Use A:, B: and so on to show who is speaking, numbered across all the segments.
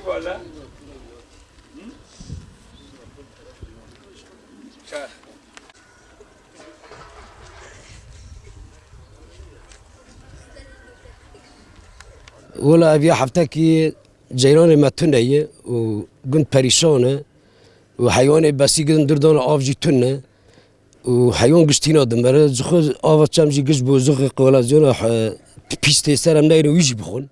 A: valla.
B: ولا أبي حفتكي جيراني ما تنية وقنت بريشانة وحيواني بس يقدر دردان آفجي تنة وحيوان قشتينا دمرة زخوز آفت شمجي قش بو زخ قولازيونا بيستي سرم نايرو ويجي بخون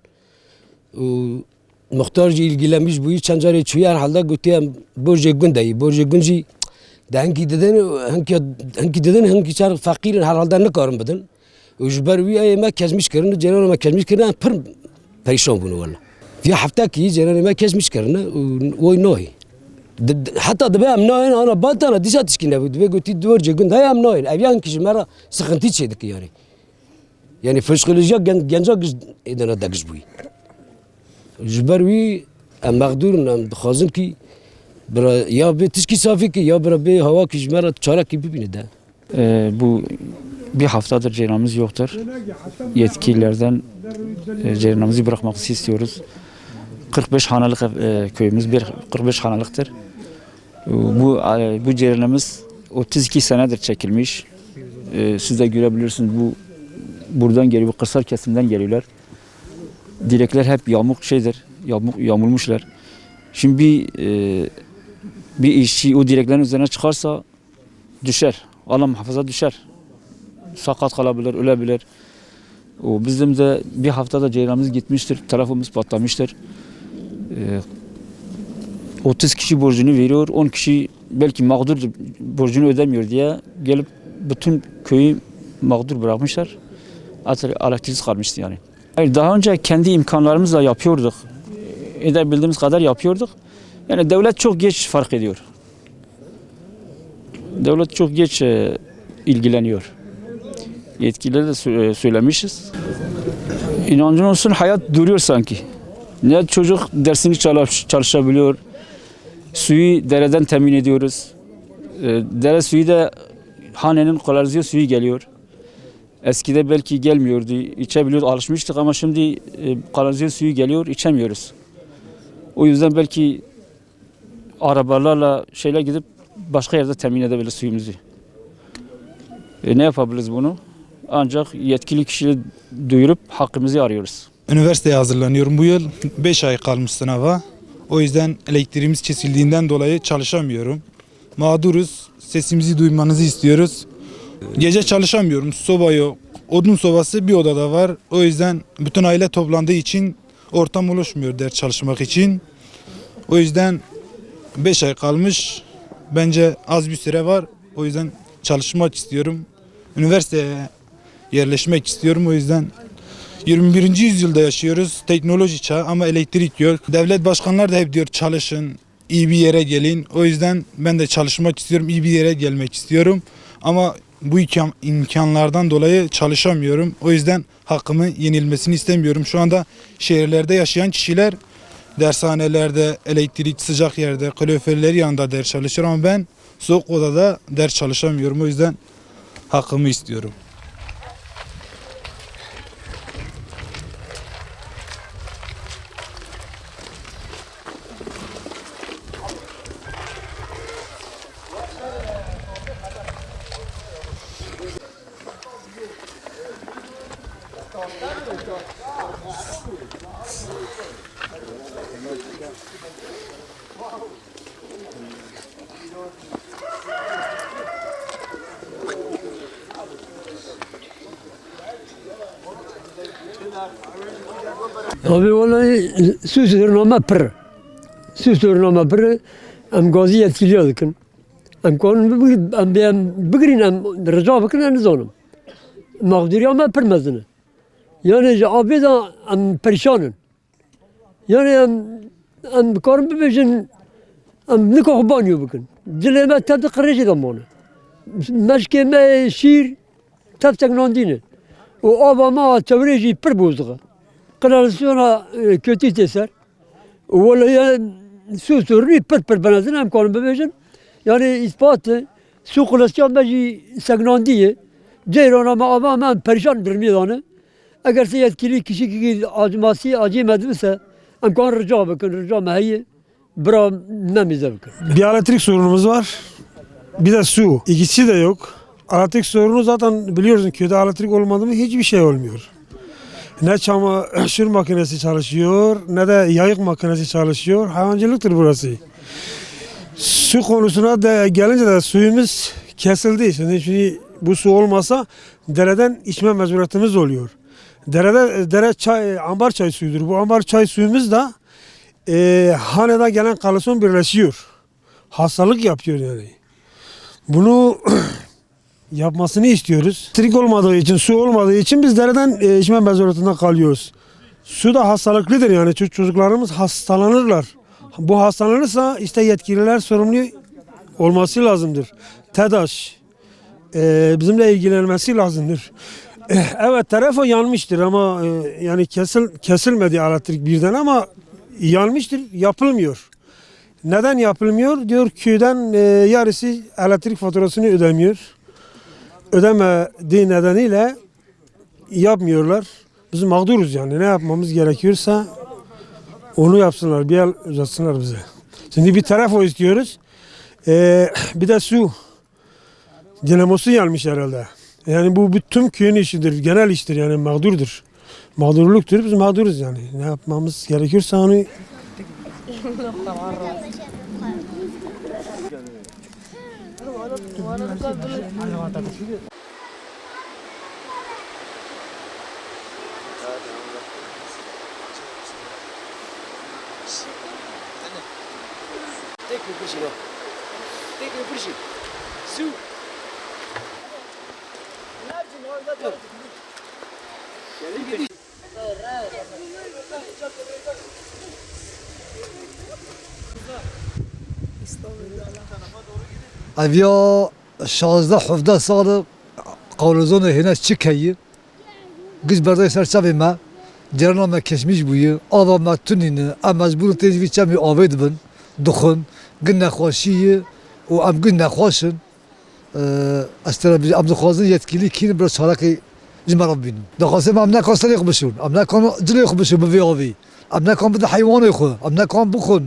B: ومختار جي الجلاميش بوي چنجاري چويان حالدا قلتيام برج قندي برج قنجي ده هنكي ددن هنكي چار فقيرن حالدا نكارم بدن وجبروي أي ما كزمش كرنا جيران ما كزمش كرنا پر پریشان بودن والله. في حفته کی جنان ما کس میشکرنه و نوعی. حتی دبی هم نوعی آن باتنا دیشاتش کی نبود. دبی گویی دور جگون دای هم نوعی. اویان کیش مرا سخنتی چیده کی یاری. یعنی فشخلیجا گنجا گز ایدنا دگز بوی. جبروی ام مقدورن ام خازن کی برا یا به تشکی صافی کی یا برا به هوا کیش مرا چاره کی ببینه ده.
C: Bu bir haftadır ceylanımız yoktur. Yetkililerden ceylanımızı bırakmak istiyoruz. 45 hanalık köyümüz 45 hanalıktır. Bu ceylanımız 32 senedir çekilmiş. Siz de görebilirsiniz buradan geliyor, bu kırsal kesimden geliyorlar. Direkler hep yamulmuşlar. Şimdi bir işçi o direklerin üzerine çıkarsa düşer. Allah muhafaza düşer. Sakat kalabilir, ölebilir. Bizim de bir haftada ceylanımız gitmiştir, tarafımız patlamıştır. 30 kişi borcunu veriyor, 10 kişi belki mağdur borcunu ödemiyor diye gelip bütün köyü mağdur bırakmışlar. Elektriksiz kalmıştı yani. Daha önce kendi imkanlarımızla yapıyorduk. Edebildiğimiz kadar yapıyorduk. Yani devlet çok geç fark ediyor. Devlet çok geç ilgileniyor. Yetkililer de söylemişiz. İnancın olsun hayat duruyor sanki. Ne çocuk dersini çalışabiliyor. Suyu dereden temin ediyoruz. Dere suyu da hanenin kanalizasyon suyu geliyor. Eskide belki gelmiyordu. İçebiliyorduk, alışmıştık ama şimdi kanalizasyon suyu geliyor, içemiyoruz. O yüzden belki arabalarla gidip başka yerde temin edebiliriz suyumuzu. Ne yapabiliriz bunu? Ancak yetkili kişiyi duyurup hakkımızı arıyoruz.
D: Üniversiteye hazırlanıyorum. Bu yıl 5 ay kalmış sınava. O yüzden elektriğimiz kesildiğinden dolayı çalışamıyorum. Mağduruz. Sesimizi duymanızı istiyoruz. Gece çalışamıyorum. Soba yok. Odun sobası bir odada var. O yüzden bütün aile toplandığı için ortam oluşmuyor ders çalışmak için. O yüzden 5 ay kalmış. Bence az bir süre var. O yüzden çalışmak istiyorum. Üniversiteye yerleşmek istiyorum. O yüzden 21. yüzyılda yaşıyoruz. Teknoloji çağı ama elektrik yok. Devlet başkanlar da hep diyor çalışın, iyi bir yere gelin. O yüzden ben de çalışmak istiyorum, iyi bir yere gelmek istiyorum. Ama bu imkanlardan dolayı çalışamıyorum. O yüzden hakkımı yenilmesini istemiyorum. Şu anda şehirlerde yaşayan kişiler dershanelerde, elektrik sıcak yerde, kaloriferler yanında ders çalışır ama ben soğuk odada ders çalışamıyorum. O yüzden hakkımı istiyorum.
E: Abi vallahi süsürname pır. Süsürname pır. Em gazı yetkiliyorduk. Em bigrin em rıca bakın en zonum. Mağduri ama pırmazını. Yani abi da em perişanın. Yani em karım bibejin em nikah banyo bakın. Dileme tabi kırıcı da bunu. Meşkeme şiir tabi teknandine. O abama çevreci pır bozdu. Kanalizasyona kötü teser. Vallahi su sorunu pır benazın hem kanun bebejin. Yani ispatı su kulasyon beji segnandiye. Ceyran ama perişan durmuyor. Eğer yetkili kişi ki acıması acımadı ise Em kan rica bikin, rica me heye. Bira nemize bikin.
A: Bir elektrik sorunumuz var. Bir de su. İkisi de yok. Elektrik sorunu zaten biliyorsun köyde elektrik olmadı mı hiçbir şey olmuyor. Ne çamaşır makinesi çalışıyor ne de yayık makinesi çalışıyor. Hayvancılıktır burası. Su konusuna da gelince de suyumuz kesildi. Şimdi bu su olmasa dereden içme mecburiyetimiz oluyor. Dere çay, ambar çay suyudur. Bu ambar çay suyumuz da hanede gelen kalsiyum birleşiyor. Hastalık yapıyor yani. Bunu yapmasını istiyoruz. Elektrik olmadığı için, su olmadığı için biz dereden içme mecburiyetinde kalıyoruz. Su da hastalıklıdır yani çocuklarımız hastalanırlar. Bu hastalanırsa işte yetkililer sorumlu olması lazımdır. TEDAŞ bizimle ilgilenmesi lazımdır. Evet telefon yanmıştır ama yani kesilmedi elektrik birden ama yanmıştır yapılmıyor. Neden yapılmıyor? Diyor köyden yarısı elektrik faturasını ödemiyor. Ödemediği nedeniyle yapmıyorlar. Biz mağduruz yani ne yapmamız gerekiyorsa onu yapsınlar, bir el uzatsınlar bize. Şimdi bir telefon istiyoruz. Bir de su. Dinamosu yanmış herhalde. Yani bu tüm köyün işidir, genel iştir yani mağdurdur. Mağdurluktur, biz mağduruz yani. Ne yapmamız gerekiyorsa onu...
F: اویا 16 17 سال قالوزان هناش چی کهی گز بردای سرچاوی ما جرنا ما کشمیش بویه آوا ما تونینه ام مجبور تیزوی چمی آوید بن دخون گن نخواشیه و ام گن نخواشن استرا بی ام دخوازن yetkili کین برای چالکی جمرا بینم دخواسم ام نکان سریق بشون ام نکان جلوی خو بشون بوی آوی ام نکان بده حیوان خو ام نکان بخون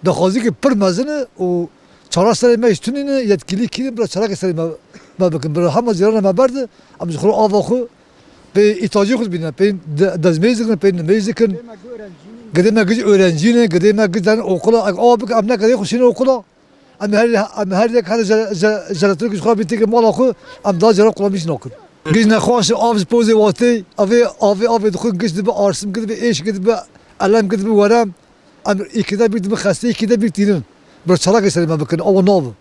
F: دخوازی که پر مزنه و çaras serime üstününe yetkili kilim biraz çarak serime bakın böyle hamma zirana ma bardı am zikru avaxu be ihtiyacı yok bina pe dazmezikne pe nemezikne gideme güç öğrencine gideme güçten okula abi amna kadar hoşine okula am her yak her jaratlık güç kabinti ki malaku am da jarak kulamış nokun güç ne xoş av poze vati abi dukun güç de arsım gidip eş gidip alam gidip varam am ikide bir xasta ikide bir tinin برای چرا که سری ما بکن آوا ناب